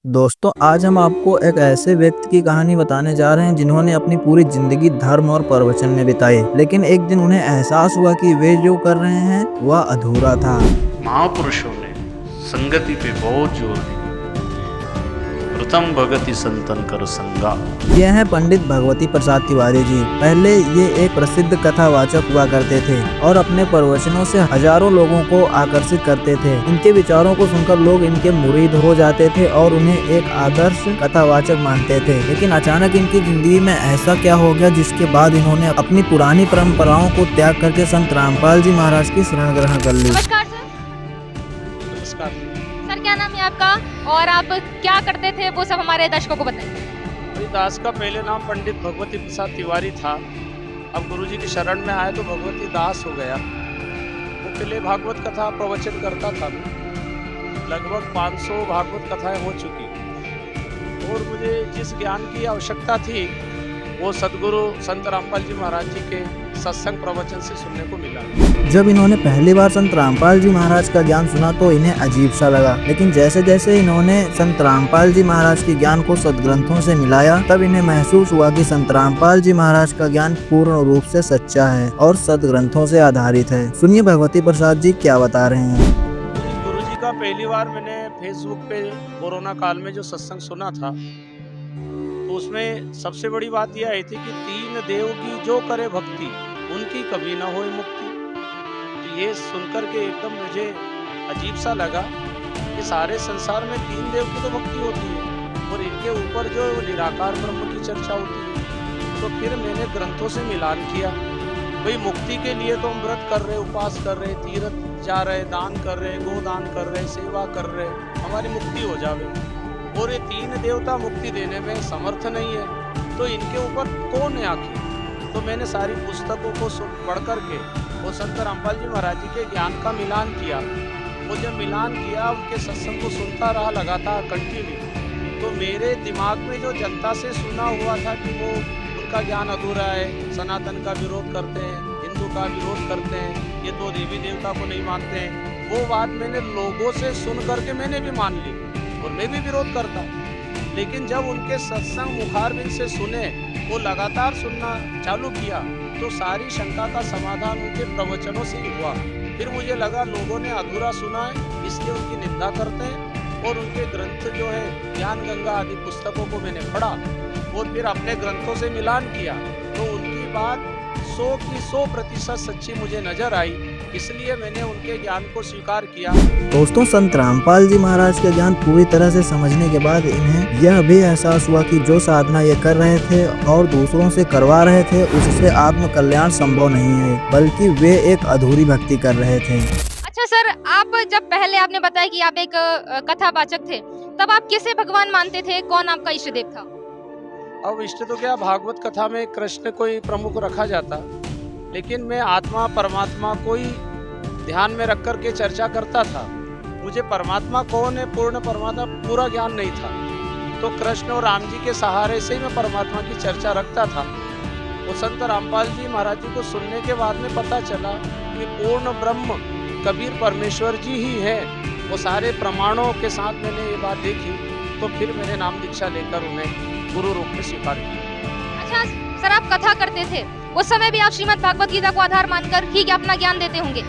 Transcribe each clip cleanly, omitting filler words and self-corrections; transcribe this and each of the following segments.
दोस्तों आज हम आपको एक ऐसे व्यक्ति की कहानी बताने जा रहे हैं जिन्होंने अपनी पूरी जिंदगी धर्म और प्रवचन में बिताई, लेकिन एक दिन उन्हें एहसास हुआ कि वे जो कर रहे हैं वह अधूरा था। महापुरुषों ने संगति पे बहुत जोर दिया। प्रथम भगति संतन कर संगा। यह है पंडित भगवती प्रसाद तिवारी जी। पहले ये एक प्रसिद्ध कथावाचक हुआ करते थे और अपने प्रवचनों से हजारों लोगों को आकर्षित करते थे। इनके विचारों को सुनकर लोग इनके मुरीद हो जाते थे और उन्हें एक आदर्श कथावाचक मानते थे। लेकिन अचानक इनकी जिंदगी में ऐसा क्या हो गया जिसके बाद इन्होंने अपनी पुरानी परंपराओं को त्याग करके संत रामपाल जी महाराज की शरण ग्रहण कर ली। नमस्कार सर। नमस्कार। सर क्या नाम है आपका और आप क्या करते थे वो सब हमारे दर्शकों को बताइए। मेरी दास का पहले नाम पंडित भगवती प्रसाद तिवारी था। अब गुरुजी की शरण में आए तो भगवती दास हो गया। वो पहले भागवत कथा प्रवचन करता था। लगभग 500 भागवत कथाएं हो चुकी और मुझे जिस ज्ञान की आवश्यकता थी वो सदगुरु संत रामपाल जी महाराज जी के सत्संग प्रवचन से सुनने को मिला। जब इन्होंने पहली बार संत रामपाल जी महाराज का ज्ञान सुना तो इन्हें अजीब सा लगा, लेकिन जैसे जैसे इन्होंने संत रामपाल जी महाराज के ज्ञान को सदग्रंथों से मिलाया तब इन्हें महसूस हुआ कि संत रामपाल जी महाराज का ज्ञान पूर्ण रूप से सच्चा है और सदग्रंथों से आधारित है। सुनिए भगवती प्रसाद जी क्या बता रहे हैं। गुरु जी का पहली बार मैंने फेसबुक पे कोरोना काल में जो सत्संग सुना था तो उसमें सबसे बड़ी बात यह आई थी कि तीन देव की जो करे भक्ति उनकी कभी ना होए मुक्ति। तो ये सुनकर के एकदम मुझे अजीब सा लगा कि सारे संसार में तीन देव की तो भक्ति होती है और इनके ऊपर जो निराकार ब्रह्म की चर्चा होती है। तो फिर मैंने ग्रंथों से मिलान किया। भाई मुक्ति के लिए तो हम व्रत कर रहे, उपास कर रहे, तीर्थ जा रहे, दान कर रहे, गोदान कर रहे, सेवा कर रहे, हमारी मुक्ति हो जावे। और ये तीन देवता मुक्ति देने में समर्थ नहीं है तो इनके ऊपर कौन है आखिर। तो मैंने सारी पुस्तकों को पढ़ करके वो संत रामपाल जी महाराज जी के ज्ञान का मिलान किया। वो जब मिलान किया उनके सत्संग को सुनता रहा लगातार कंटिन्यू, तो मेरे दिमाग में जो जनता से सुना हुआ था कि वो उनका ज्ञान अधूरा है, सनातन का विरोध करते हैं, हिंदू का विरोध करते हैं, ये तो देवी देवता को नहीं मानते हैं, वो बात मैंने लोगों से सुन करके मैंने भी मान ली और मैं भी विरोध करता। लेकिन जब उनके सत्संग मुखारबिंद से सुने, वो लगातार सुनना चालू किया तो सारी शंका का समाधान उनके प्रवचनों से ही हुआ। फिर मुझे लगा लोगों ने अधूरा सुना है इसलिए उनकी निंदा करते हैं। और उनके ग्रंथ जो है ज्ञान गंगा आदि पुस्तकों को मैंने पढ़ा और फिर अपने ग्रंथों से मिलान किया तो उनकी बात 100 की 100% सच्ची मुझे नजर आई। इसलिए मैंने उनके ज्ञान को स्वीकार किया। दोस्तों संत रामपाल जी महाराज का ज्ञान पूरी तरह से समझने के बाद इन्हें यह भी एहसास हुआ कि जो साधना ये कर रहे थे और दूसरों से करवा रहे थे उससे आत्म कल्याण संभव नहीं है, बल्कि वे एक अधूरी भक्ति कर रहे थे। अच्छा सर, आप जब पहले आपने बताया कि आप एक कथावाचक थे, तब आप किसे भगवान मानते थे? कौन आपका इष्ट देव था? अब इष्ट तो क्या, भागवत कथा में कृष्ण को ही प्रमुख रखा जाता, लेकिन मैं आत्मा परमात्मा को ही ध्यान में रख कर के चर्चा करता था। मुझे परमात्मा कौन है, पूर्ण परमात्मा पूरा ज्ञान नहीं था। तो कृष्ण और राम जी के सहारे से ही मैं परमात्मा की चर्चा रखता था। वो संत रामपाल जी महाराज जी को सुनने के बाद में पता चला कि पूर्ण ब्रह्म कबीर परमेश्वर जी ही है। वो सारे प्रमाणों के साथ मैंने ये बात देखी तो फिर मैंने नाम दीक्षा लेकर उन्हें गुरु रूप में स्वीकार किया। अच्छा सर, आप कथा करते थे, उस समय भी आप श्रीमद् भागवत गीता को आधार मानकर ही अपना ज्ञान देते होंगे।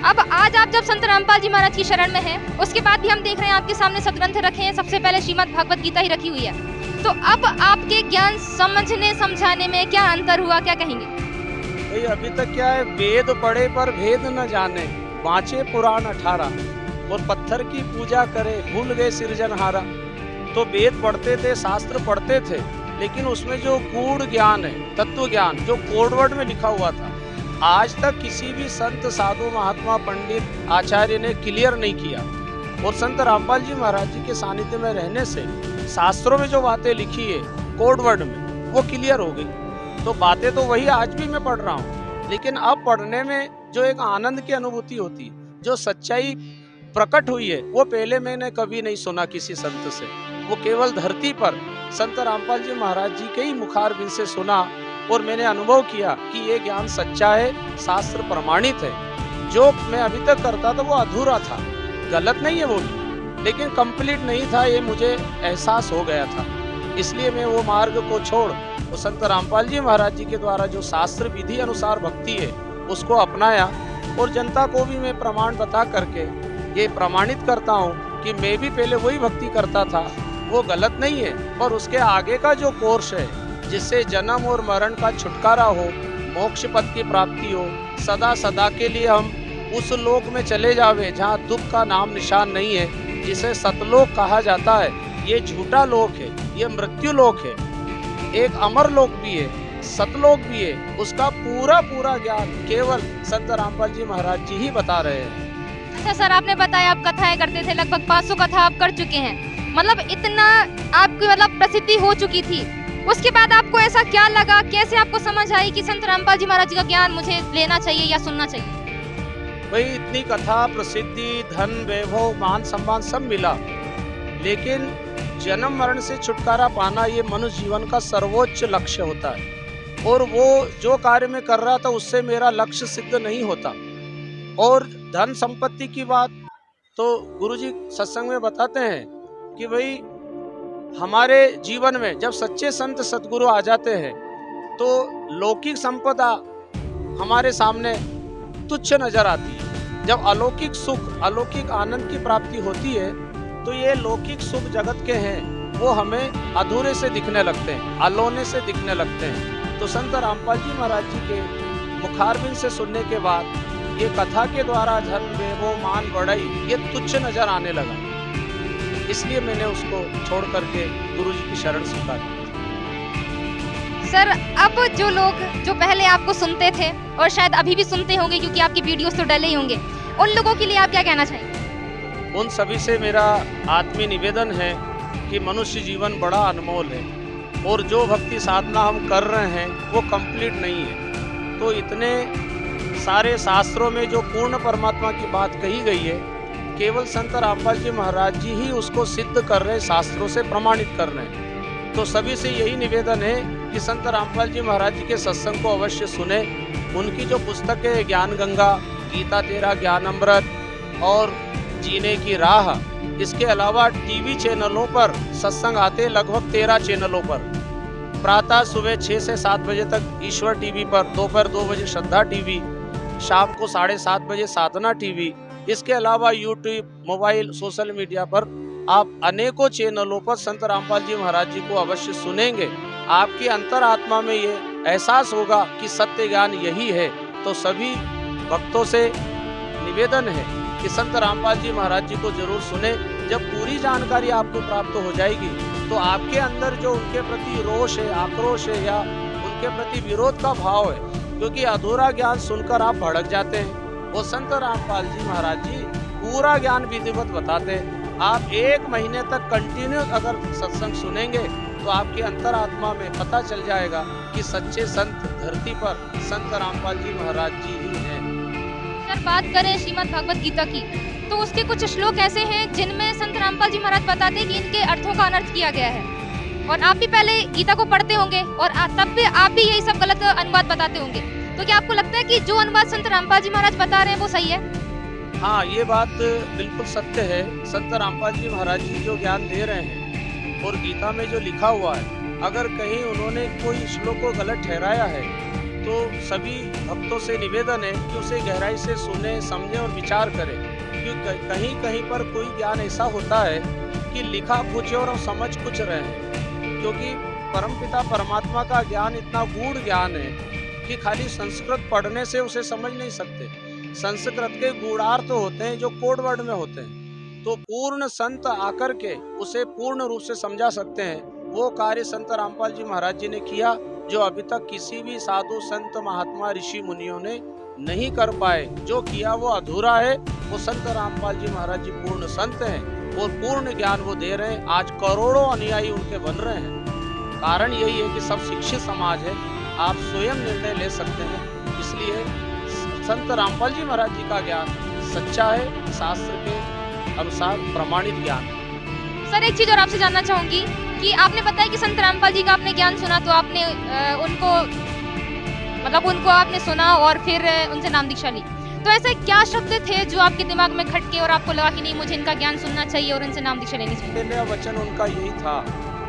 अब आज आप जब संत रामपाल जी महाराज की शरण में हैं, उसके बाद भी हम देख रहे हैं आपके सामने सदग्रंथ रखे हैं, सबसे पहले श्रीमद् भागवत गीता ही रखी हुई है। तो अब आपके ज्ञान समझने समझाने में क्या अंतर हुआ, क्या कहेंगे? भाई अभी तक क्या है, वेद पढ़े पर भेद न जाने, बाँचे पुराण 18 और पत्थर की पूजा करे, भूल गए सिरजनहारा। तो वेद पढ़ते थे, शास्त्र पढ़ते थे, लेकिन उसमें जो गूढ़ ज्ञान है, तत्व ज्ञान जो कोडवर्ड में लिखा हुआ था, आज तक किसी भी संत साधु महात्मा पंडित आचार्य ने क्लियर नहीं किया। और संत रामपाल जी महाराज जी के सानिध्य में रहने से शास्त्रों में जो बातें लिखी है कोडवर्ड में वो क्लियर हो गई। तो बातें तो वही आज भी मैं पढ़ रहा हूँ, लेकिन अब पढ़ने में जो एक आनंद की अनुभूति होती है, जो सच्चाई प्रकट हुई है, वो पहले मैंने कभी नहीं सुना किसी संत से। वो केवल धरती पर संत रामपाल जी महाराज जी के ही मुखारबिंद से सुना और मैंने अनुभव किया कि ये ज्ञान सच्चा है, शास्त्र प्रमाणित है। जो मैं अभी तक करता था वो अधूरा था, गलत नहीं है वो भी, लेकिन कंप्लीट नहीं था, ये मुझे एहसास हो गया था। इसलिए मैं वो मार्ग को छोड़ वो संत रामपाल जी महाराज जी के द्वारा जो शास्त्र विधि अनुसार भक्ति है उसको अपनाया, और जनता को भी मैं प्रमाण बता करके ये प्रमाणित करता हूँ कि मैं भी पहले वही भक्ति करता था, वो गलत नहीं है। पर उसके आगे का जो कोर्स है जिससे जन्म और मरण का छुटकारा हो, मोक्ष पद की प्राप्ति हो, सदा सदा के लिए हम उस लोक में चले जावे जहाँ दुख का नाम निशान नहीं है, जिसे सतलोक कहा जाता है। ये झूठा लोक है, ये मृत्यु लोक है, एक अमर लोक भी है, सतलोक भी है। उसका पूरा पूरा ज्ञान केवल संत रामपाल जी महाराज जी ही बता रहे हैं। अच्छा सर, आपने बताया आप कथाएं करते थे, लगभग 500 कथा आप कर चुके हैं, मतलब इतना आपकी मतलब प्रसिद्धि हो चुकी थी। उसके बाद आपको ऐसा क्या लगा, कैसे आपको समझ आई कि संत रामपाल जी महाराज जी का ज्ञान मुझे लेना चाहिए या सुनना चाहिए? भाई इतनी कथा, प्रसिद्धि, धन, वैभव, मान सम्मान सब मिला, लेकिन जन्म मरण से छुटकारा पाना ये मनुष्य जीवन का सर्वोच्च लक्ष्य होता है। और वो जो कार्य में कर रहा था उससे मेरा लक्ष्य सिद्ध नहीं होता। और धन संपत्ति की बात तो गुरुजी सत्संग में बताते हैं कि भाई हमारे जीवन में जब सच्चे संत सद्गुरु आ जाते हैं तो लौकिक संपदा हमारे सामने तुच्छ नजर आती है। जब अलौकिक सुख, अलौकिक आनंद की प्राप्ति होती है तो ये लौकिक सुख जगत के हैं वो हमें अधूरे से दिखने लगते हैं, अलोने से दिखने लगते हैं। तो संत रामपाल जी महाराज जी के मुखारबिंद से सुनने के बाद ये कथा के द्वारा धन, वैभव, मान, बढ़ाई ये तुच्छ नजर आने लगा। इसलिए मैंने उसको छोड़ करके गुरुजी की शरण स्वीकार की। सर, अब जो लोग जो पहले आपको सुनते थे और शायद अभी भी सुनते होंगे क्योंकि आपके वीडियोस तो डले ही होंगे, उन लोगों के लिए आप क्या कहना चाहेंगे? उन सभी से मेरा आत्मीय निवेदन है कि मनुष्य जीवन बड़ा अनमोल है और जो भक्ति साधना हम कर रहे हैं वो कंप्लीट नहीं है। तो इतने सारे शास्त्रों में जो पूर्ण परमात्मा की बात कही गई है, केवल संत रामपाल जी महाराज जी ही उसको सिद्ध कर रहे, शास्त्रों से प्रमाणित कर रहे हैं। तो सभी से यही निवेदन है कि संत रामपाल जी महाराज जी के सत्संग को अवश्य सुने। उनकी जो पुस्तक है ज्ञान गंगा, गीता तेरा ज्ञान अमृत और जीने की राह, इसके अलावा टीवी चैनलों पर सत्संग आते लगभग 13 चैनलों पर। प्रातः सुबह 6 से 7 बजे तक ईश्वर टीवी पर, दोपहर 2 बजे श्रद्धा टीवी, शाम को 7:30 बजे साधना टीवी। इसके अलावा यूट्यूब, मोबाइल, सोशल मीडिया पर आप अनेकों चैनलों पर संत रामपाल जी महाराज जी को अवश्य सुनेंगे। आपकी अंतरात्मा में ये एहसास होगा कि सत्य ज्ञान यही है। तो सभी भक्तों से निवेदन है कि संत रामपाल जी महाराज जी को जरूर सुने। जब पूरी जानकारी आपको प्राप्त हो जाएगी तो आपके अंदर जो उनके प्रति रोष है, आक्रोश है या उनके प्रति विरोध का भाव है, क्योंकि अधूरा ज्ञान सुनकर आप भड़क जाते हैं, वो संत रामपाल जी महाराज जी पूरा ज्ञान विधिवत बताते हैं। आप 1 महीने तक कंटिन्यू अगर सत्संग सुनेंगे तो आपकी अंतरात्मा में पता चल जाएगा कि सच्चे संत धरती पर संत रामपाल जी महाराज जी ही हैं। अगर बात करें श्रीमद् भगवत गीता की, तो उसके कुछ श्लोक ऐसे हैं जिनमें संत रामपाल जी महाराज बताते हैं कि इनके अर्थों का अनर्थ किया गया है। और आप भी पहले गीता को पढ़ते होंगे और तब भी आप भी यही सब गलत अनुवाद बताते होंगे। तो क्या आपको लगता है कि जो अनुवाद संत रामपाल जी महाराज बता रहे हैं वो सही है? हाँ, ये बात बिल्कुल सत्य है। संत रामपाल जी महाराज जी जो ज्ञान दे रहे हैं और गीता में जो लिखा हुआ है, अगर कहीं उन्होंने कोई श्लोक को गलत ठहराया है तो सभी भक्तों से निवेदन है कि उसे गहराई से सुने, समझें और विचार करें। क्योंकि कहीं कहीं पर कोई ज्ञान ऐसा होता है कि लिखा कुछ है और हम समझ कुछ रहे हैं, क्योंकि परमपिता परमात्मा का ज्ञान इतना गूढ़ ज्ञान है कि खाली संस्कृत पढ़ने से उसे समझ नहीं सकते। संस्कृत के गूढ़ार्थ होते हैं जो कोड वर्ड में होते हैं, तो पूर्ण संत आकर के उसे पूर्ण रूप से समझा सकते हैं। वो कार्य संत रामपाल जी महाराज जी ने किया जो अभी तक किसी भी साधु संत महात्मा ऋषि मुनियों ने नहीं कर पाए। जो किया वो अधूरा है। वो संत रामपाल जी महाराज जी पूर्ण संत हैं और पूर्ण ज्ञान वो दे रहे हैं। आज करोड़ों अनुयायी उनके बन रहे हैं। कारण यही है कि सब शिक्षित समाज है, आप स्वयं निर्णय ले सकते हैं। इसलिए संत रामपाल जी महाराज जी का ज्ञान सच्चा है, शास्त्र के अनुसार प्रमाणित ज्ञान। सर, एक चीज और आपसे जानना चाहूंगी कि आपने बताया कि संत रामपाल जी का आपने ज्ञान सुना, तो आपने उनको आपने सुना और फिर उनसे नाम दीक्षा ली। तो ऐसे क्या शब्द थे जो आपके दिमाग में खटके और आपको लगा कि नहीं, मुझे इनका ज्ञान सुनना चाहिए और इनसे नाम दीक्षा लेनी चाहिए? मेरा वचन उनका यही था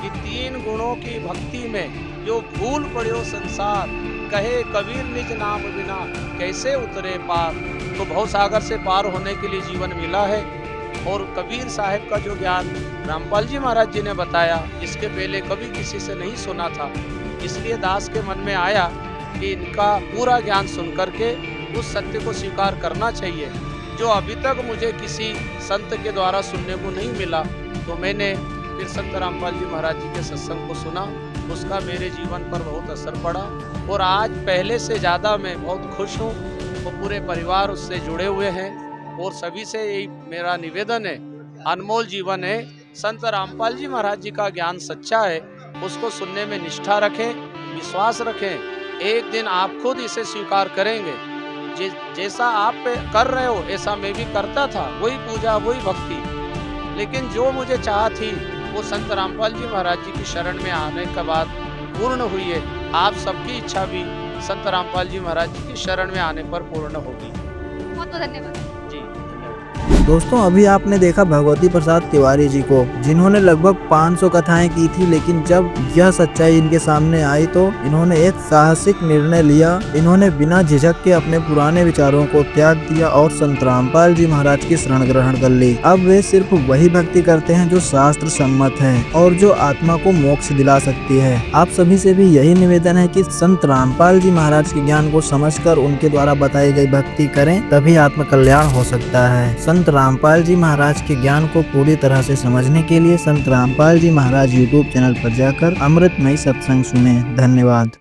कि 3 गुणों की भक्ति में जो भूल पड़ो संसार, कहे कबीर निज नाम बिना कैसे उतरे पार। तो भव सागर से पार होने के लिए जीवन मिला है, और कबीर साहब का जो ज्ञान रामपाल जी महाराज जी ने बताया, इसके पहले कभी किसी से नहीं सुना था। इसलिए दास के मन में आया कि इनका पूरा ज्ञान सुन करके उस सत्य को स्वीकार करना चाहिए जो अभी तक मुझे किसी संत के द्वारा सुनने को नहीं मिला। तो मैंने फिर संत रामपाल जी महाराज जी के सत्संग को सुना, उसका मेरे जीवन पर बहुत असर पड़ा, और आज पहले से ज़्यादा मैं बहुत खुश हूँ। और पूरे परिवार उससे जुड़े हुए हैं, और सभी से यही मेरा निवेदन है, अनमोल जीवन है, संत रामपाल जी महाराज जी का ज्ञान सच्चा है, उसको सुनने में निष्ठा रखें, विश्वास रखें। एक दिन आप खुद इसे स्वीकार करेंगे। जैसा आप कर रहे हो ऐसा मैं भी करता था, वही पूजा वही भक्ति, लेकिन जो मुझे चाह थी वो संत रामपाल जी महाराज जी की शरण में आने के बाद पूर्ण हुई है। आप सबकी इच्छा भी संत रामपाल जी महाराज जी की शरण में आने पर पूर्ण होगी। बहुत बहुत धन्यवाद। जी दोस्तों, अभी आपने देखा भगवती प्रसाद तिवारी जी को, जिन्होंने लगभग 500 कथाएं की थी, लेकिन जब यह सच्चाई इनके सामने आई तो इन्होंने एक साहसिक निर्णय लिया। इन्होंने बिना झिझक के अपने पुराने विचारों को त्याग दिया और संत रामपाल जी महाराज की शरण ग्रहण कर ली। अब वे सिर्फ वही भक्ति करते हैं जो शास्त्र सम्मत है और जो आत्मा को मोक्ष दिला सकती है। आप सभी से भी यही निवेदन है कि संत रामपाल जी महाराज के ज्ञान को समझकर उनके द्वारा बताई गई भक्ति करें, तभी आत्म कल्याण हो सकता है। संत रामपाल जी महाराज के ज्ञान को पूरी तरह से समझने के लिए संत रामपाल जी महाराज यूट्यूब चैनल पर जाकर अमृतमयी सत्संग सुने। धन्यवाद।